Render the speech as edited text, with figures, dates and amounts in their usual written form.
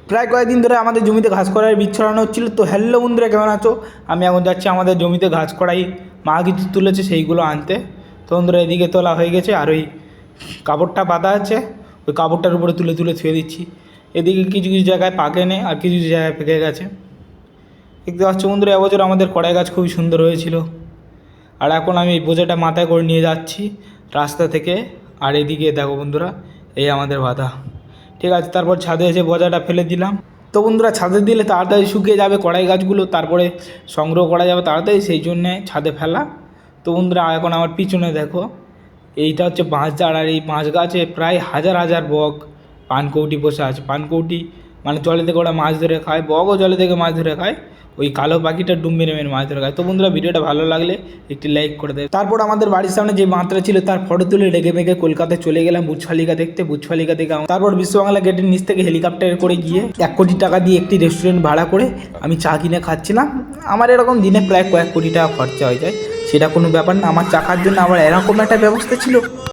প্রায় কয়েকদিন ধরে আমাদের জমিতে ঘাস কড়াই বীজ ছড়ানো হচ্ছিল। তো হ্যালো বন্ধুরা, কেমন আছো? আমি এখন যাচ্ছি আমাদের জমিতে ঘাস কড়াই মা কিছু তুলেছে সেইগুলো আনতে। তো বন্ধুরা, এদিকে তোলা হয়ে গেছে আর ওই কাপড়টা বাঁধা আছে, ওই কাপড়টার উপরে তুলে তুলে ছুঁয়ে দিচ্ছি। এদিকে কিছু কিছু জায়গায় পাকেনি আর কিছু কিছু জায়গায় পেকে গেছে। দেখতে পাচ্ছ বন্ধুরা, এবছর আমাদের কড়াই গাছ খুবই সুন্দর হয়েছিল। আর এখন আমি এই বোঝাটা মাথায় করে নিয়ে যাচ্ছি রাস্তা থেকে। আর এদিকে দেখো বন্ধুরা, এই আমাদের বাধা। ঠিক আছে, তারপর ছাদে এসে বোঝাটা ফেলে দিলাম। তো বন্ধুরা, ছাদে দিলে তাড়াতাড়ি শুকিয়ে যাবে কড়াই গাছগুলো, তারপরে সংগ্রহ করা যাবে তাড়াতাড়ি, সেই জন্যে ছাদে ফেলা। তো বন্ধুরা, এখন আমার পিছনে দেখো, এইটা হচ্ছে বাঁশ ঝাড়। আর এই বাঁশ গাছে প্রায় হাজার হাজার বক পানকৌটি বসে আছে। পানকৌটি মানে জলে থেকে ওরা মাছ ধরে খায়, বকও জলে থেকে মাছ ধরে খায়। ওই কালো পাখিটা ডুব মেরে মেরে মাছ ধরে খায়। তো বন্ধুরা, ভিডিওটা ভালো লাগলে একটি লাইক করে দেয়। তারপর আমাদের বাড়ির সামনে যে মাত্রা ছিল তার ফটো তুলে রেগে মেগে কলকাতায় চলে গেলাম বুর্জ-খলিফা দেখতে। বুর্জ-খলিফা থেকে তারপর বিশ্ববাংলা গেটের নিচ থেকে হেলিকপ্টারে করে গিয়ে 1 কোটি টাকা দিয়ে একটি রেস্টুরেন্ট ভাড়া করে আমি চা কিনে খাচ্ছিলাম। আমার এরকম দিনে প্রায় কয়েক কোটি টাকা খরচা হয়ে যায়, সেটা কোনো ব্যাপার না। আমার চা খাওয়ার জন্য আমার এরকম একটা ব্যবস্থা ছিল।